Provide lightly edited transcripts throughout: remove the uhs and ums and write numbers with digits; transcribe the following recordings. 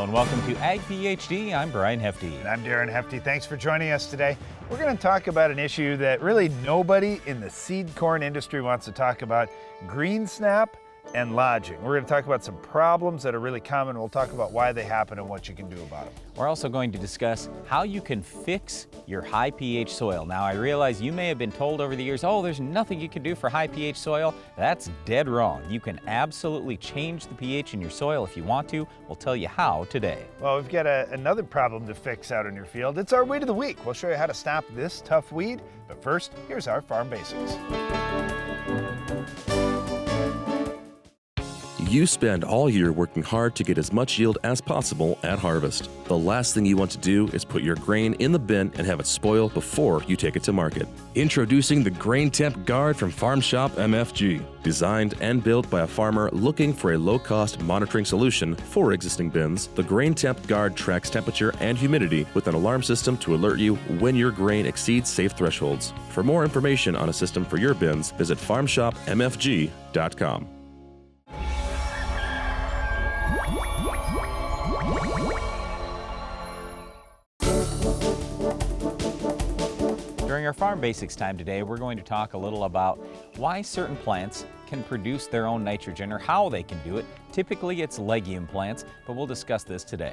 and welcome to Ag PhD. I'm Darren Hefty. And I'm Darren Hefty. Thanks for joining us today. We're going to talk about an issue that really nobody in the seed corn industry wants to talk about: green snap and lodging. We're going to talk about some problems that are really common. We'll talk about why they happen and what you can do about them. We're also going to discuss how you can fix your high pH soil. Now, I realize you may have been told over the years, oh, there's nothing you can do for high pH soil. That's dead wrong. You can absolutely change the pH in your soil if you want to. We'll tell you how today. Well, we've got another problem to fix out in your field. It's our weed of the week. We'll show you how to stop this tough weed. But first, here's our farm basics. You spend all year working hard to get as much yield as possible at harvest. The last thing you want to do is put your grain in the bin and have it spoil before you take it to market. Introducing the Grain Temp Guard from Farm Shop MFG. Designed and built by a farmer looking for a low-cost monitoring solution for existing bins, the Grain Temp Guard tracks temperature and humidity with an alarm system to alert you when your grain exceeds safe thresholds. For more information on a system for your bins, visit farmshopmfg.com. During our Farm Basics time today, we're going to talk a little about why certain plants can produce their own nitrogen, or how they can do it. Typically, it's legume plants, but we'll discuss this today.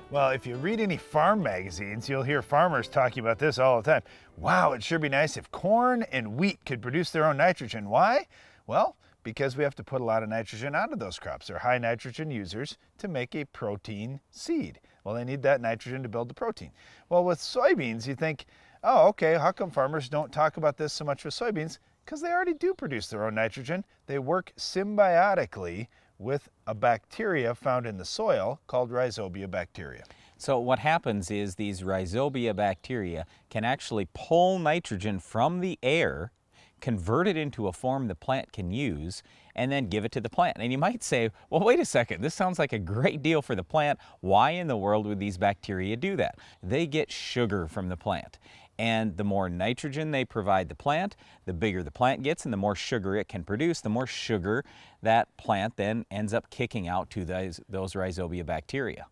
Well, if you read any farm magazines, you'll hear farmers talking about this all the time. Wow, it'd sure be nice if corn and wheat could produce their own nitrogen. Why? Well, because we have to put a lot of nitrogen onto those crops. They're high nitrogen users to make a protein seed. Well, they need that nitrogen to build the protein. Well, with soybeans, you think, oh, okay, how come farmers don't talk about this so much with soybeans? Because they already do produce their own nitrogen. They work symbiotically with a bacteria found in the soil called rhizobia bacteria. So what happens is these rhizobia bacteria can actually pull nitrogen from the air, convert it into a form the plant can use, and then give it to the plant. And you might say, well, wait a second, this sounds like a great deal for the plant. Why in the world would these bacteria do that? They get sugar from the plant. And the more nitrogen they provide the plant, the bigger the plant gets, and the more sugar it can produce, the more sugar that plant then ends up kicking out to those rhizobia bacteria.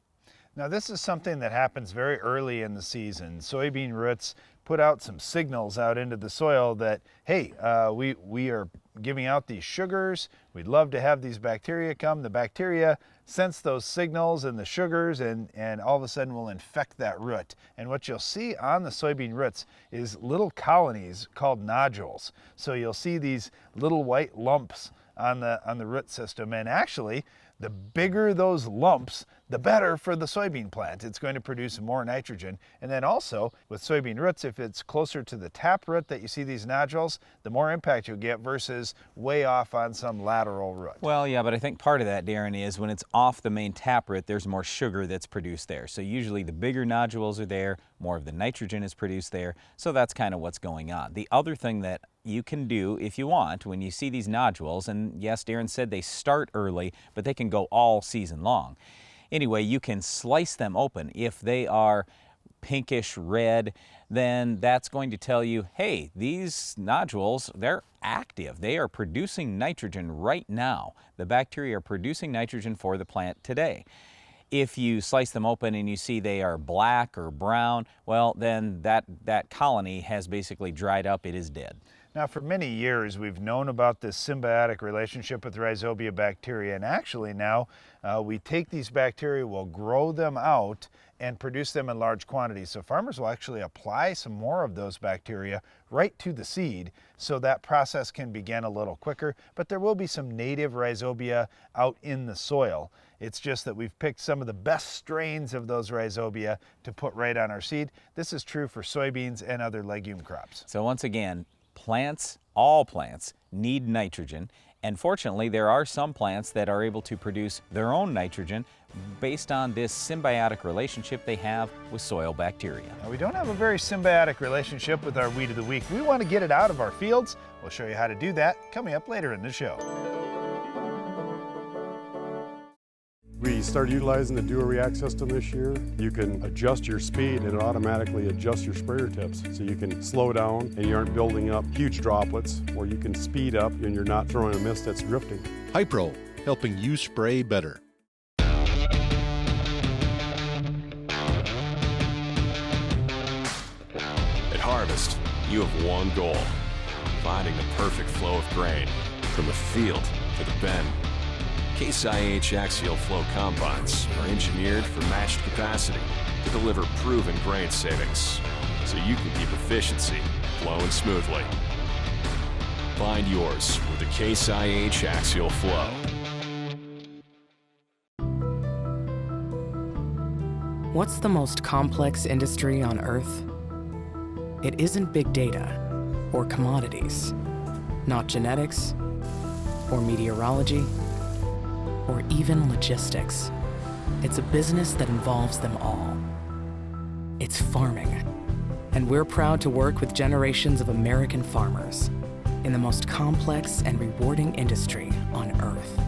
Now, this is something that happens very early in the season. Soybean roots put out some signals out into the soil that, hey, we are giving out these sugars. We'd love to have these bacteria come. The bacteria sense those signals and the sugars, and all of a sudden will infect that root. And what you'll see on the soybean roots is little colonies called nodules. So you'll see these little white lumps on the root system, and actually, the bigger those lumps, the better for the soybean plant. It's going to produce more nitrogen. And then also with soybean roots, if it's closer to the taproot that you see these nodules, the more impact you'll get versus way off on some lateral root. Well, yeah, but I think part of that, Darren, is when it's off the main taproot, there's more sugar that's produced there. So usually the bigger nodules are there, more of the nitrogen is produced there. So that's kind of what's going on. The other thing that you can do if you want when you see these nodules, and yes, Darren said they start early, but they can go all season long. Anyway, you can slice them open. If they are pinkish red, then that's going to tell you, hey, these nodules, they're active. They are producing nitrogen right now. The bacteria are producing nitrogen for the plant today. If you slice them open and you see they are black or brown, well, then that colony has basically dried up. It is dead. Now, for many years, we've known about this symbiotic relationship with rhizobia bacteria, and actually now we take these bacteria, we'll grow them out and produce them in large quantities. So farmers will actually apply some more of those bacteria right to the seed, so that process can begin a little quicker, but there will be some native rhizobia out in the soil. It's just that we've picked some of the best strains of those rhizobia to put right on our seed. This is true for soybeans and other legume crops. So once again, plants, all plants, need nitrogen, and fortunately there are some plants that are able to produce their own nitrogen based on this symbiotic relationship they have with soil bacteria. Now, we don't have a very symbiotic relationship with our weed of the week. We want to get it out of our fields. We'll show you how to do that coming up later in the show. We started utilizing the Do or React system this year. You can adjust your speed and it automatically adjusts your sprayer tips. So you can slow down and you aren't building up huge droplets, or you can speed up and you're not throwing a mist that's drifting. Hypro, helping you spray better. harvest, you have one goal: finding the perfect flow of grain from the field to the bin. Case IH axial flow combines are engineered for matched capacity to deliver proven grain savings, so you can keep efficiency flowing smoothly. Find yours with the Case IH axial flow. What's the most complex industry on Earth? It isn't big data or commodities, not genetics or meteorology or even logistics. It's a business that involves them all. It's farming, and we're proud to work with generations of American farmers in the most complex and rewarding industry on Earth.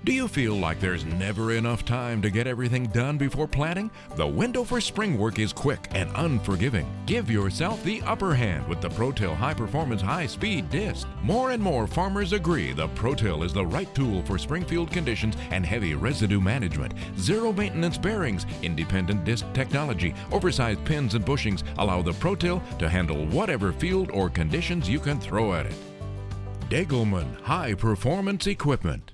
Do you feel like there's never enough time to get everything done before planting? The window for spring work is quick and unforgiving. Give yourself the upper hand with the ProTill High Performance High Speed Disc. More and more farmers agree the ProTill is the right tool for springfield conditions and heavy residue management. Zero maintenance bearings, independent disc technology, oversized pins and bushings allow the ProTill to handle whatever field or conditions you can throw at it. Degelman High Performance Equipment.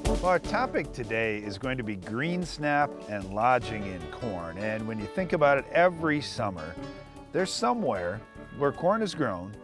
Well, our topic today is going to be green snap and lodging in corn. And when you think about it, every summer, there's somewhere where corn is grown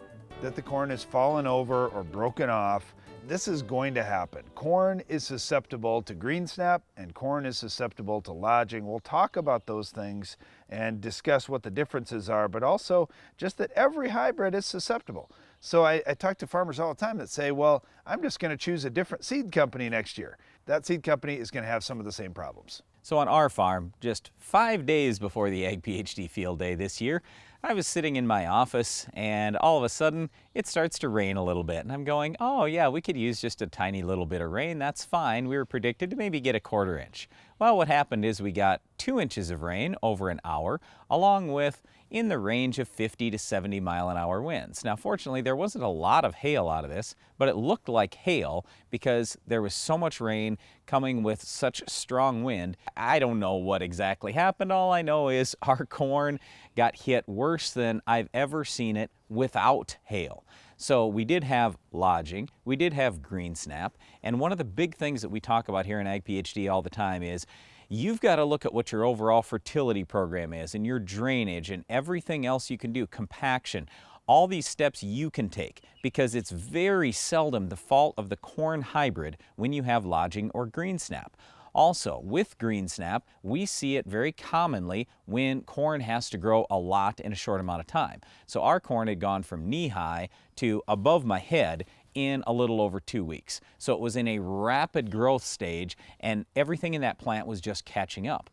that the corn has fallen over or broken off. This is going to happen. Corn is susceptible to green snap and corn is susceptible to lodging. We'll talk about those things and discuss what the differences are, but also just that every hybrid is susceptible. So I talk to farmers all the time that say, well, I'm just going to choose a different seed company next year. That seed company is going to have some of the same problems. So on our farm, just 5 days before the Ag PhD field day this year, I was sitting in my office and all of a sudden it starts to rain a little bit. And I'm going, oh yeah, we could use just a tiny little bit of rain. That's fine. We were predicted to maybe get a 1/4 inch. Well, what happened is we got 2 inches of rain over an hour, along with in the range of 50 to 70 mile-an-hour winds. Now, fortunately, there wasn't a lot of hail out of this, but it looked like hail because there was so much rain coming with such strong wind. I don't know what exactly happened. All I know is our corn got hit worse than I've ever seen it without hail. So we did have lodging, we did have green snap, and one of the big things that we talk about here in Ag PhD all the time is you've got to look at what your overall fertility program is and your drainage and everything else you can do, compaction, all these steps you can take, because it's very seldom the fault of the corn hybrid when you have lodging or green snap. Also, with green snap, we see it very commonly when corn has to grow a lot in a short amount of time. So our corn had gone from knee-high to above my head in a little over 2 weeks. So it was in a rapid growth stage and everything in that plant was just catching up.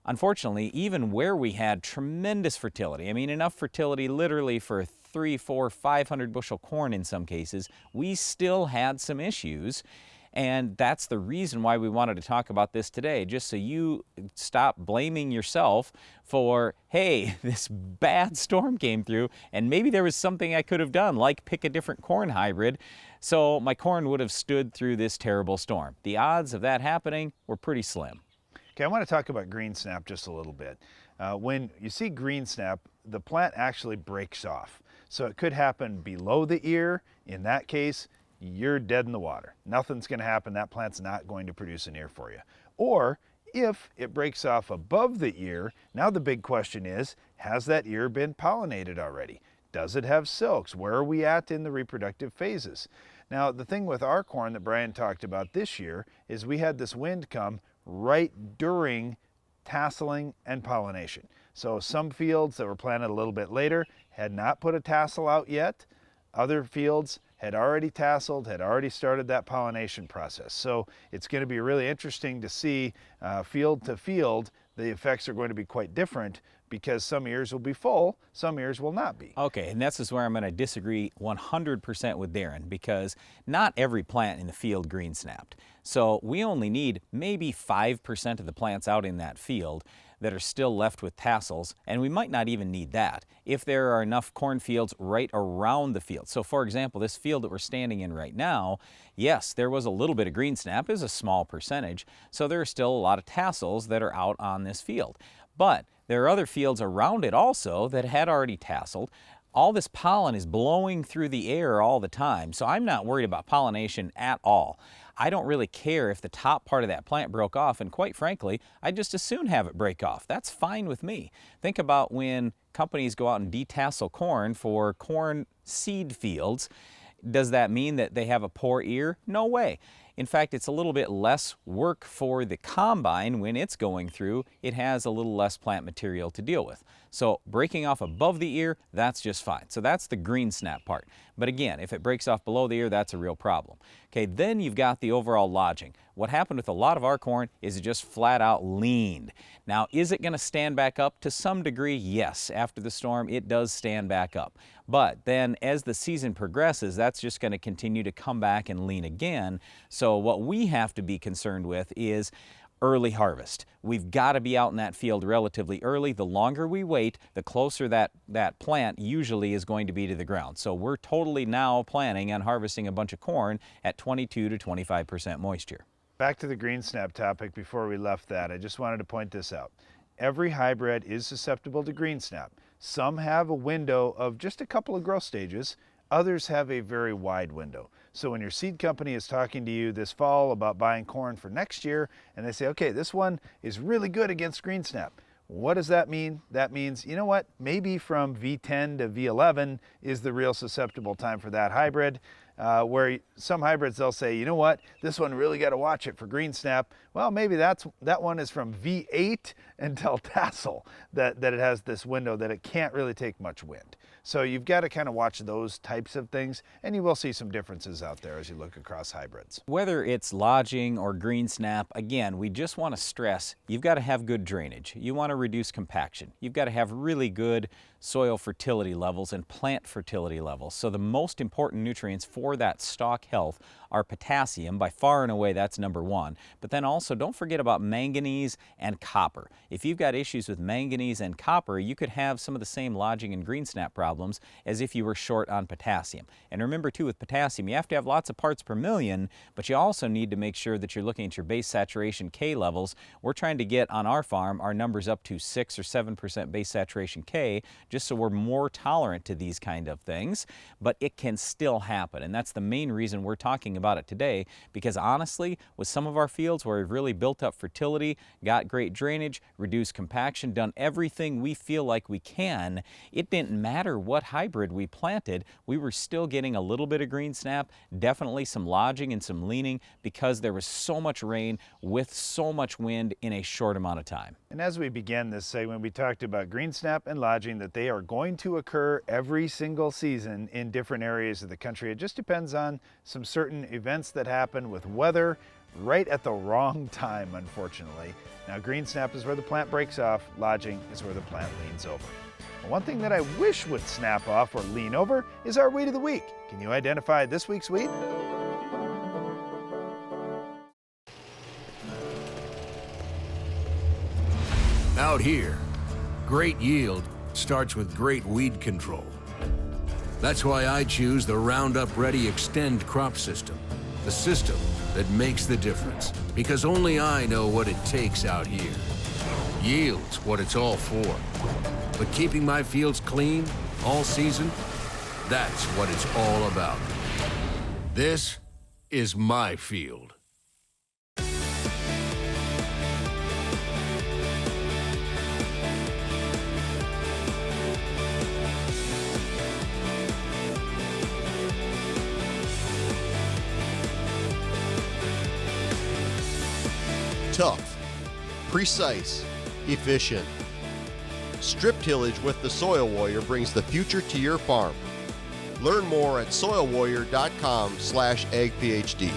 Unfortunately, even where we had tremendous fertility, I mean enough fertility literally for 300, 400, 500 bushel corn in some cases, we still had some issues. And that's the reason why we wanted to talk about this today, just so you stop blaming yourself for, hey, this bad storm came through and maybe there was something I could have done, like pick a different corn hybrid, so my corn would have stood through this terrible storm. The odds of that happening were pretty slim. Okay, I want to talk about green snap just a little bit. When you see green snap, the plant actually breaks off. So it could happen below the ear. In that case, you're dead in the water. Nothing's going to happen. That plant's not going to produce an ear for you. Or if it breaks off above the ear, now the big question is, has that ear been pollinated already? Does it have silks? Where are we at in the reproductive phases? Now, the thing with our corn that Brian talked about this year is we had this wind come right during tasseling and pollination. So some fields that were planted a little bit later had not put a tassel out yet. Other fields had already tasseled, had already started that pollination process. So it's going to be really interesting to see field to field, the effects are going to be quite different because some ears will be full, some ears will not be. Okay, and this is where I'm going to disagree 100% with Darren, because not every plant in the field green snapped. So we only need maybe 5% of the plants out in that field that are still left with tassels, and we might not even need that if there are enough cornfields right around the field. So for example, this field that we're standing in right now, yes, there was a little bit of green snap, is a small percentage, so there are still a lot of tassels that are out on this field. But there are other fields around it also that had already tasseled. All this pollen is blowing through the air all the time, so I'm not worried about pollination at all. I don't really care if the top part of that plant broke off, and quite frankly, I'd just as soon have it break off. That's fine with me. Think about when companies go out and detassel corn for corn seed fields. Does that mean that they have a poor ear? No way. In fact, it's a little bit less work for the combine when it's going through. It has a little less plant material to deal with. So breaking off above the ear, that's just fine. So that's the green snap part. But again, if it breaks off below the ear, that's a real problem. Okay, then you've got the overall lodging. What happened with a lot of our corn is it just flat out leaned. Now, is it going to stand back up? To some degree, yes. After the storm, it does stand back up. But then as the season progresses, that's just going to continue to come back and lean again. So what we have to be concerned with is early harvest. We've got to be out in that field relatively early. The longer we wait, the closer that plant usually is going to be to the ground. So we're totally now planning on harvesting a bunch of corn at 22 to 25% moisture. Back to the green snap topic before we left that, I just wanted to point this out. Every hybrid is susceptible to green snap. Some have a window of just a couple of growth stages. Others have a very wide window. So when your seed company is talking to you this fall about buying corn for next year, and they say, okay, this one is really good against green snap. What does that mean? That means, you know what, maybe from V10 to V11 is the real susceptible time for that hybrid. Where some hybrids, they'll say, you know what, this one really got to watch it for green snap. Well, maybe that one is from V8 until tassel, that it has this window that it can't really take much wind. So you've got to kind of watch those types of things, and you will see some differences out there as you look across hybrids. Whether it's lodging or green snap, again, we just want to stress, you've got to have good drainage. You want to reduce compaction. You've got to have really good soil fertility levels and plant fertility levels. So the most important nutrients for that stalk health are potassium. By far and away, that's number one. But then also don't forget about manganese and copper. If you've got issues with manganese and copper, you could have some of the same lodging and green snap problems as if you were short on potassium. And remember too, with potassium, you have to have lots of parts per million, but you also need to make sure that you're looking at your base saturation K levels. We're trying to get on our farm our numbers up to 6 or 7% base saturation K, just so we're more tolerant to these kind of things, but it can still happen. And that's the main reason we're talking about it today, because honestly, with some of our fields where we've really built up fertility, got great drainage, reduced compaction, done everything we feel like we can, it didn't matter what hybrid we planted, we were still getting a little bit of green snap, definitely some lodging and some leaning, because there was so much rain with so much wind in a short amount of time. And as we began this segment, we talked about green snap and lodging, that they are going to occur every single season in different areas of the country. It just depends on some certain events that happen with weather right at the wrong time, unfortunately. Now, green snap is where the plant breaks off, lodging is where the plant leans over. One thing that I wish would snap off or lean over is our weed of the week. Can you identify this week's weed? Out here, great yield starts with great weed control. That's why I choose the Roundup Ready Extend crop system, the system that makes the difference, because only I know what it takes out here. Yield's what it's all for. But keeping my fields clean all season, that's what it's all about. This is my field. Tough, precise, efficient. Strip tillage with the Soil Warrior brings the future to your farm. Learn more at soilwarrior.com/agphd.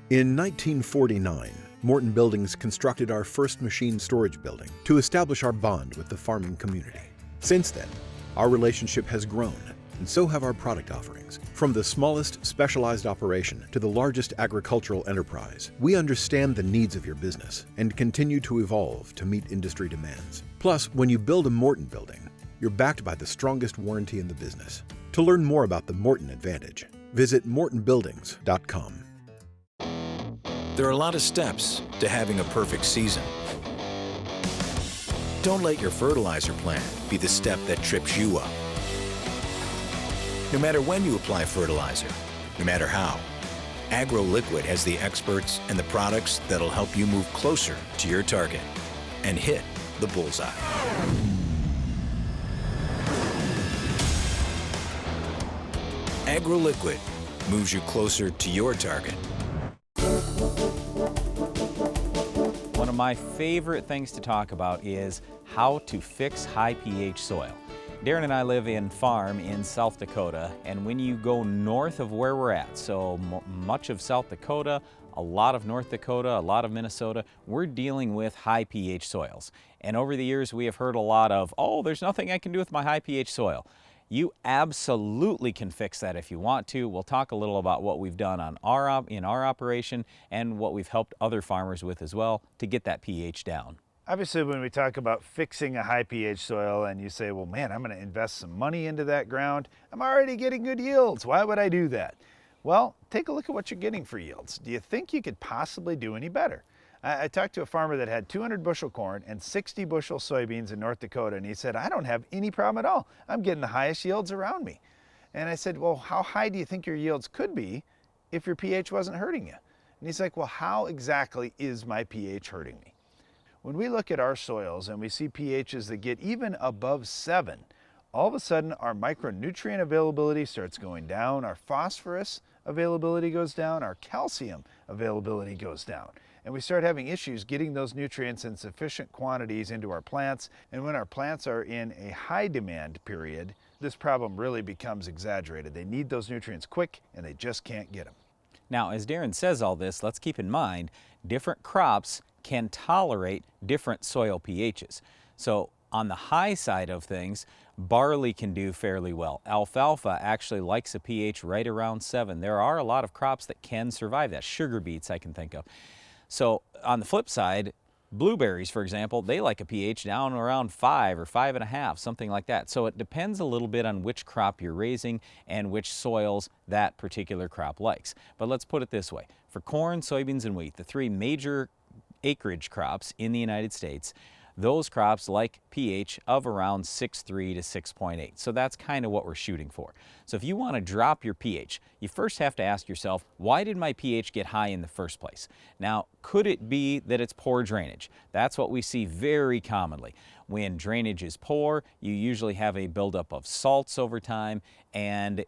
In 1949, Morton Buildings constructed our first machine storage building to establish our bond with the farming community. Since then, our relationship has grown, and so have our product offerings. From the smallest specialized operation to the largest agricultural enterprise, we understand the needs of your business and continue to evolve to meet industry demands. Plus, when you build a Morton building, you're backed by the strongest warranty in the business. To learn more about the Morton Advantage, visit mortonbuildings.com. There are a lot of steps to having a perfect season. Don't let your fertilizer plan be the step that trips you up. No matter when you apply fertilizer, no matter how, AgroLiquid has the experts and the products that'll help you move closer to your target and hit the bullseye. AgroLiquid moves you closer to your target. One of my favorite things to talk about is how to fix high pH soil. Darren and I live in farm in South Dakota, and when you go north of where we're at, so much of South Dakota, a lot of North Dakota, a lot of Minnesota, we're dealing with high pH soils. And over the years we have heard a lot of, oh, there's nothing I can do with my high pH soil. You absolutely can fix that if you want to. We'll talk a little about what we've done in our operation and what we've helped other farmers with as well to get that pH down. Obviously, when we talk about fixing a high pH soil and you say, well, man, I'm going to invest some money into that ground. I'm already getting good yields. Why would I do that? Well, take a look at what you're getting for yields. Do you think you could possibly do any better? I talked to a farmer that had 200 bushel corn and 60 bushel soybeans in North Dakota, and he said, I don't have any problem at all. I'm getting the highest yields around me. And I said, well, how high do you think your yields could be if your pH wasn't hurting you? And he's like, well, how exactly is my pH hurting me? When we look at our soils and we see pHs that get even above 7, all of a sudden our micronutrient availability starts going down, our phosphorus availability goes down, our calcium availability goes down. And we start having issues getting those nutrients in sufficient quantities into our plants. And when our plants are in a high demand period, this problem really becomes exaggerated. They need those nutrients quick and they just can't get them. Now, as Darren says all this, let's keep in mind, different crops can tolerate different soil pHs. So on the high side of things, barley can do fairly well. Alfalfa actually likes a pH right around 7. There are a lot of crops that can survive that. Sugar beets I can think of. So on the flip side, blueberries, for example, they like a pH down around 5 or 5.5, something like that. So it depends a little bit on which crop you're raising and which soils that particular crop likes. But let's put it this way. For corn, soybeans, and wheat, the three major acreage crops in the United States, those crops like pH of around 6.3 to 6.8. So that's kind of what we're shooting for. So if you want to drop your pH, you first have to ask yourself, why did my pH get high in the first place? Now, could it be that it's poor drainage? That's what we see very commonly. When drainage is poor, you usually have a buildup of salts over time, and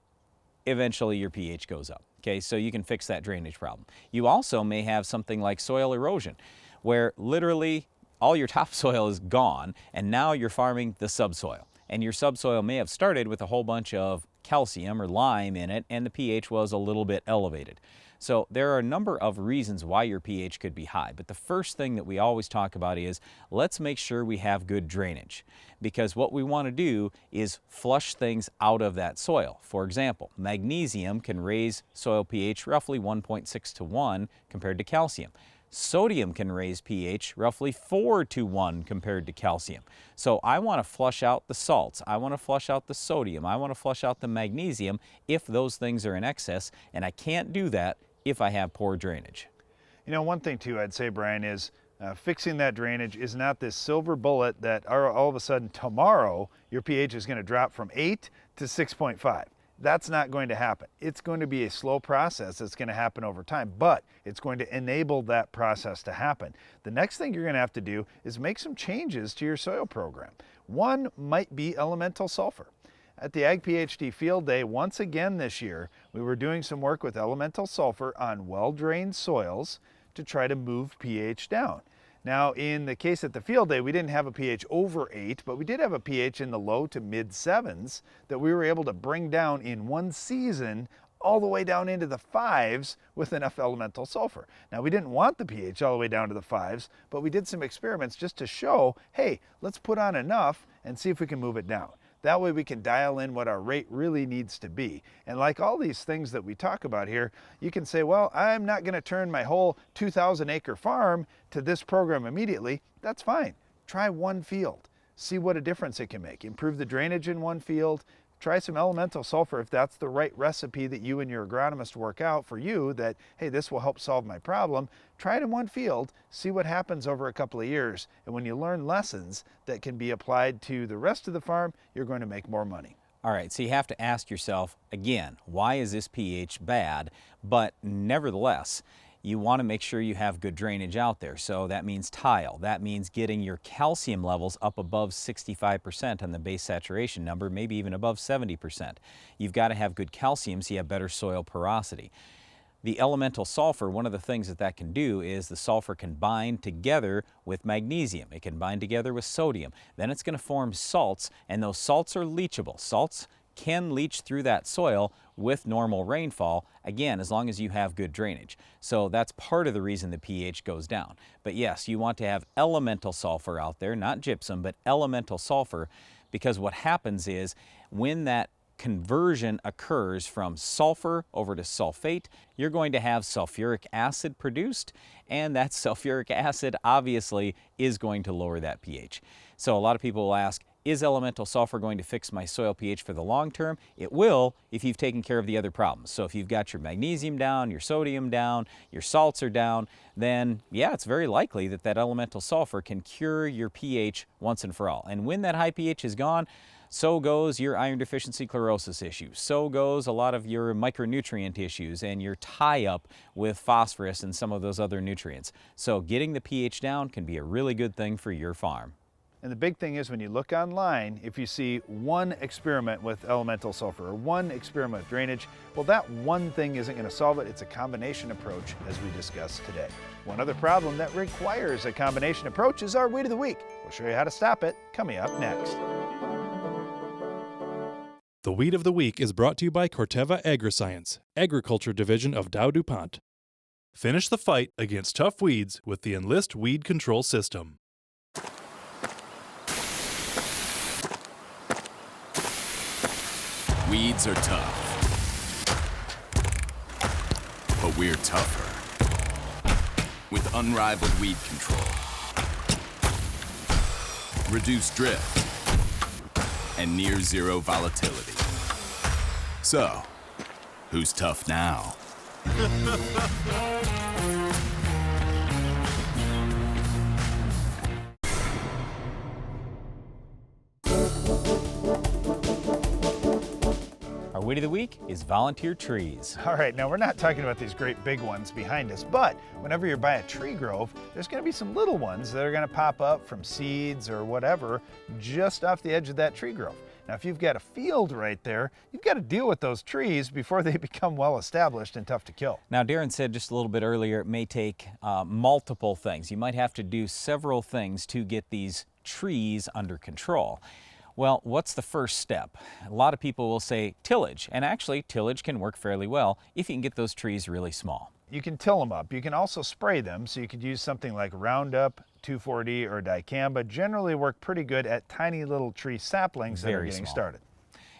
eventually your pH goes up. Okay, so you can fix that drainage problem. You also may have something like soil erosion, where literally all your topsoil is gone, and now you're farming the subsoil. And your subsoil may have started with a whole bunch of calcium or lime in it, and the pH was a little bit elevated. So there are a number of reasons why your pH could be high, but the first thing that we always talk about is let's make sure we have good drainage, because what we want to do is flush things out of that soil. For example, magnesium can raise soil pH roughly 1.6 to 1 compared to calcium. Sodium can raise pH roughly 4 to 1 compared to calcium. So I want to flush out the salts, I want to flush out the sodium, I want to flush out the magnesium if those things are in excess, and I can't do that if I have poor drainage. You know, one thing too I'd say, Brian, is fixing that drainage is not this silver bullet that all of a sudden tomorrow your pH is going to drop from 8 to 6.5. That's not going to happen. It's going to be a slow process that's going to happen over time, but it's going to enable that process to happen. The next thing you're going to have to do is make some changes to your soil program. One might be elemental sulfur. At the Ag PhD Field Day, once again this year, we were doing some work with elemental sulfur on well-drained soils to try to move pH down. Now, in the case at the field day, we didn't have a pH over 8, but we did have a pH in the low to mid 7s that we were able to bring down in one season all the way down into the 5s with enough elemental sulfur. Now, we didn't want the pH all the way down to the 5s, but we did some experiments just to show, hey, let's put on enough and see if we can move it down. That way we can dial in what our rate really needs to be. And like all these things that we talk about here, you can say, well, I'm not going to turn my whole 2,000 acre farm to this program immediately. That's fine. Try one field. See what a difference it can make. Improve the drainage in one field. Try some elemental sulfur if that's the right recipe that you and your agronomist work out for you, that, hey, this will help solve my problem. Try it in one field, see what happens over a couple of years. And when you learn lessons that can be applied to the rest of the farm, you're going to make more money. All right, so you have to ask yourself, again, why is this pH bad? But nevertheless, you want to make sure you have good drainage out there. So that means tile. That means getting your calcium levels up above 65% on the base saturation number, maybe even above 70%. You've got to have good calcium so you have better soil porosity. The elemental sulfur, one of the things that can do is the sulfur can bind together with magnesium. It can bind together with sodium. Then it's going to form salts, and those salts are leachable. Salts can leach through that soil with normal rainfall, again, as long as you have good drainage. So that's part of the reason the pH goes down. But yes, you want to have elemental sulfur out there, not gypsum, but elemental sulfur, because what happens is when that conversion occurs from sulfur over to sulfate, you're going to have sulfuric acid produced, and that sulfuric acid obviously is going to lower that pH. So a lot of people will ask, is elemental sulfur going to fix my soil pH for the long term? It will if you've taken care of the other problems. So if you've got your magnesium down, your sodium down, your salts are down, then yeah, it's very likely that that elemental sulfur can cure your pH once and for all. And when that high pH is gone, so goes your iron deficiency chlorosis issues. So goes a lot of your micronutrient issues and your tie-up with phosphorus and some of those other nutrients. So getting the pH down can be a really good thing for your farm. And the big thing is when you look online, if you see one experiment with elemental sulfur or one experiment with drainage, well, that one thing isn't going to solve it. It's a combination approach, as we discussed today. One other problem that requires a combination approach is our weed of the week. We'll show you how to stop it coming up next. The Weed of the Week is brought to you by Corteva Agriscience, Agriculture Division of Dow DuPont. Finish the fight against tough weeds with the Enlist Weed Control System. Weeds are tough, but we're tougher. With unrivaled weed control, reduced drift, and near zero volatility. So, who's tough now? Our weed of the week is volunteer trees. All right, now we're not talking about these great big ones behind us, but whenever you're by a tree grove, there's going to be some little ones that are going to pop up from seeds or whatever just off the edge of that tree grove. Now, if you've got a field right there, you've got to deal with those trees before they become well established and tough to kill. Now, Darren said just a little bit earlier, it may take multiple things. You might have to do several things to get these trees under control. Well, what's the first step? A lot of people will say tillage, and actually tillage can work fairly well if you can get those trees really small. You can till them up. You can also spray them, so you could use something like Roundup, 2,4-D, or dicamba. Generally work pretty good at tiny little tree saplings that are getting started.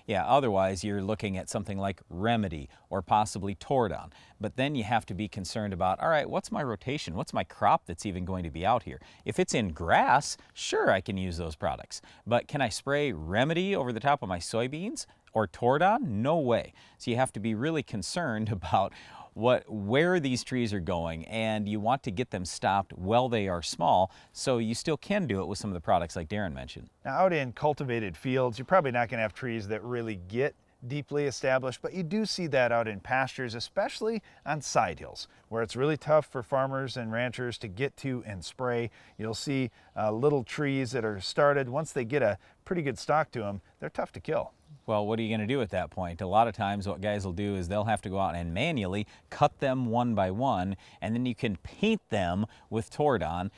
Yeah, otherwise you're looking at something like Remedy or possibly Tordon. But then you have to be concerned about, all right, what's my rotation? What's my crop that's even going to be out here? If it's in grass, sure, I can use those products. But can I spray Remedy over the top of my soybeans or Tordon? No way. So you have to be really concerned about where these trees are going, and you want to get them stopped while they are small, so you still can do it with some of the products like Darren mentioned. Now, out in cultivated fields, you're probably not going to have trees that really get deeply established, but you do see that out in pastures, especially on side hills, where it's really tough for farmers and ranchers to get to and spray. You'll see little trees that are started. Once they get a pretty good stock to them, they're tough to kill. Well, what are you going to do at that point? A lot of times what guys will do is they'll have to go out and manually cut them one by one, and then you can paint them with Tordon.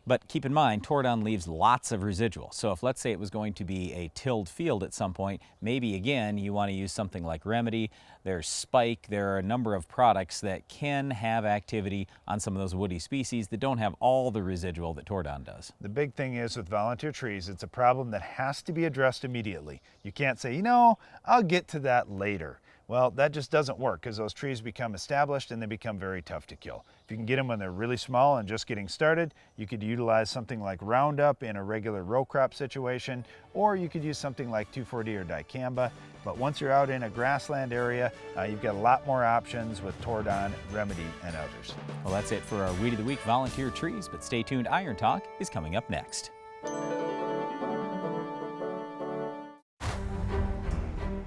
But keep in mind, Tordon leaves lots of residual. So if, let's say, it was going to be a tilled field at some point, maybe again you want to use something like Remedy. There's Spike. There are a number of products that can have activity on some of those woody species that don't have all the residual that Tordon does. The big thing is with volunteer trees, it's a problem that has to be addressed immediately. You can't say, you know, I'll get to that later. Well, that just doesn't work because those trees become established and they become very tough to kill. If you can get them when they're really small and just getting started, you could utilize something like Roundup in a regular row crop situation, or you could use something like 2,4-D or dicamba. But once you're out in a grassland area, you've got a lot more options with Tordon, Remedy, and others. Well, that's it for our Weed of the Week volunteer trees, but stay tuned. Iron Talk is coming up next.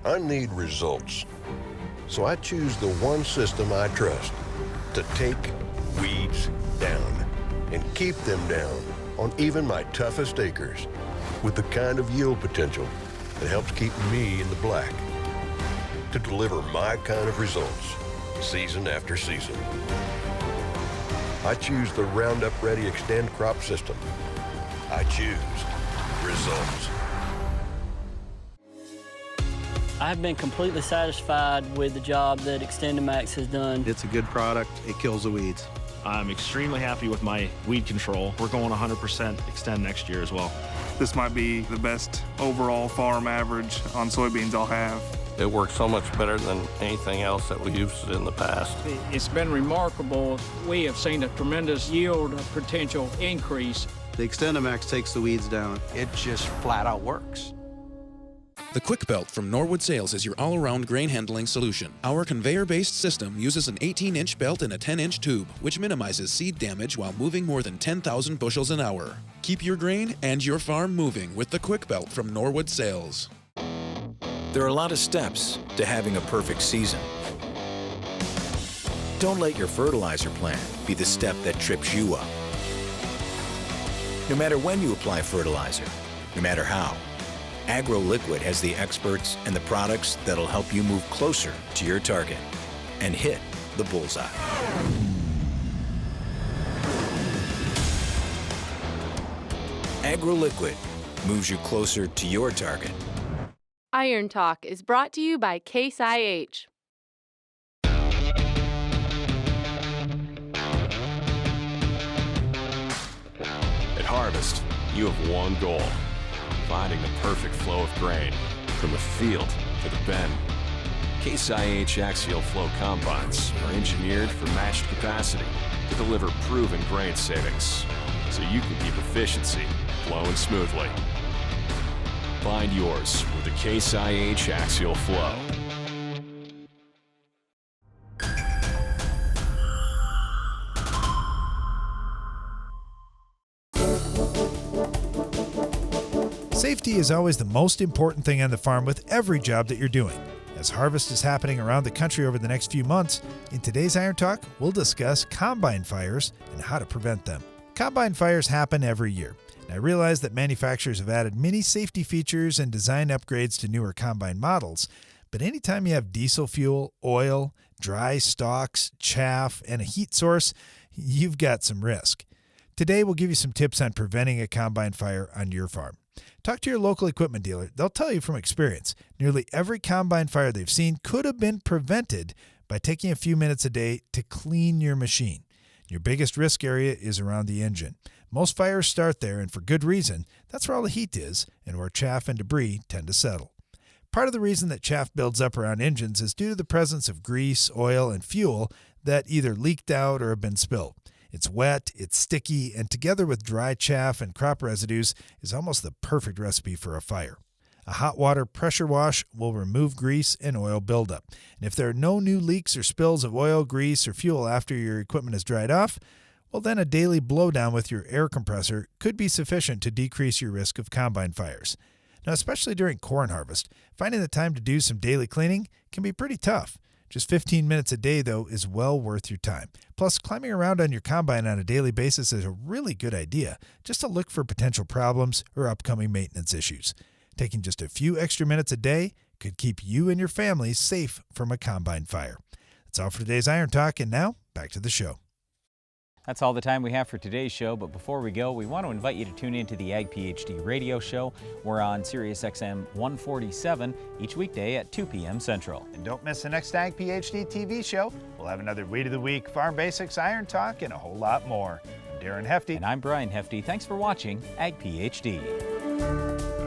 I need results, so I choose the one system I trust to take weeds down and keep them down on even my toughest acres with the kind of yield potential that helps keep me in the black to deliver my kind of results season after season. I choose the Roundup Ready Extend crop system. I choose results. I have been completely satisfied with the job that XtendiMax has done. It's a good product. It kills the weeds. I'm extremely happy with my weed control. We're going 100% Extend next year as well. This might be the best overall farm average on soybeans I'll have. It works so much better than anything else that we used in the past. It's been remarkable. We have seen a tremendous yield potential increase. The XtendiMax takes the weeds down. It just flat out works. The Quick Belt from Norwood Sales is your all-around grain handling solution. Our conveyor-based system uses an 18-inch belt and a 10-inch tube, which minimizes seed damage while moving more than 10,000 bushels an hour. Keep your grain and your farm moving with the Quick Belt from Norwood Sales. There are a lot of steps to having a perfect season. Don't let your fertilizer plan be the step that trips you up. No matter when you apply fertilizer, no matter how, AgroLiquid has the experts and the products that'll help you move closer to your target and hit the bullseye. AgroLiquid moves you closer to your target. Iron Talk is brought to you by Case IH. At Harvest, you have one goal: finding the perfect flow of grain from the field to the bin. Case IH axial flow combines are engineered for matched capacity to deliver proven grain savings, so you can keep efficiency flowing smoothly. Find yours with the Case IH axial flow. Safety is always the most important thing on the farm with every job that you're doing. As harvest is happening around the country over the next few months, in today's Iron Talk, we'll discuss combine fires and how to prevent them. Combine fires happen every year, and I realize that manufacturers have added many safety features and design upgrades to newer combine models, but anytime you have diesel fuel, oil, dry stalks, chaff, and a heat source, you've got some risk. Today, we'll give you some tips on preventing a combine fire on your farm. Talk to your local equipment dealer. They'll tell you from experience, nearly every combine fire they've seen could have been prevented by taking a few minutes a day to clean your machine. Your biggest risk area is around the engine. Most fires start there, and for good reason. That's where all the heat is and where chaff and debris tend to settle. Part of the reason that chaff builds up around engines is due to the presence of grease, oil, and fuel that either leaked out or have been spilled. It's wet, it's sticky, and together with dry chaff and crop residues is almost the perfect recipe for a fire. A hot water pressure wash will remove grease and oil buildup. And if there are no new leaks or spills of oil, grease, or fuel after your equipment is dried off, well then a daily blowdown with your air compressor could be sufficient to decrease your risk of combine fires. Now, especially during corn harvest, finding the time to do some daily cleaning can be pretty tough. Just 15 minutes a day, though, is well worth your time. Plus, climbing around on your combine on a daily basis is a really good idea, just to look for potential problems or upcoming maintenance issues. Taking just a few extra minutes a day could keep you and your family safe from a combine fire. That's all for today's Iron Talk, and now, back to the show. That's all the time we have for today's show, but before we go, we want to invite you to tune in to the Ag PhD radio show. We're on Sirius XM 147 each weekday at 2 p.m. Central. And don't miss the next Ag PhD TV show. We'll have another Weed of the Week, Farm Basics, Iron Talk, and a whole lot more. I'm Darren Hefty. And I'm Brian Hefty. Thanks for watching Ag PhD.